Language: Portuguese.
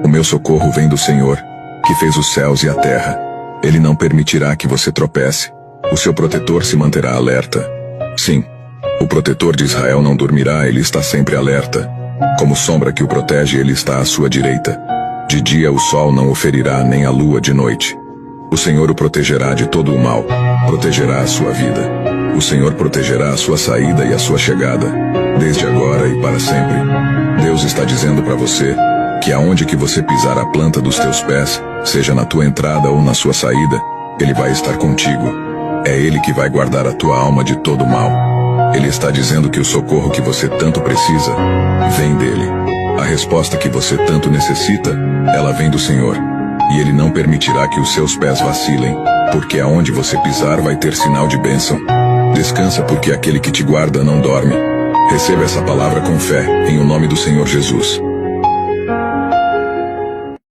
O meu socorro vem do Senhor, que fez os céus e a terra. Ele não permitirá que você tropece. O seu protetor se manterá alerta. Sim, o protetor de Israel não dormirá, ele está sempre alerta. Como sombra que o protege, ele está à sua direita. De dia o sol não o ferirá, nem a lua de noite. O Senhor o protegerá de todo o mal, protegerá a sua vida. O Senhor protegerá a sua saída e a sua chegada, desde agora e para sempre. Deus está dizendo para você que aonde que você pisar a planta dos teus pés, seja na tua entrada ou na sua saída, Ele vai estar contigo. É Ele que vai guardar a tua alma de todo mal. Ele está dizendo que o socorro que você tanto precisa vem dele. A resposta que você tanto necessita, ela vem do Senhor. E Ele não permitirá que os seus pés vacilem, porque aonde você pisar vai ter sinal de bênção. Descansa, porque aquele que te guarda não dorme. Receba essa palavra com fé, em o nome do Senhor Jesus.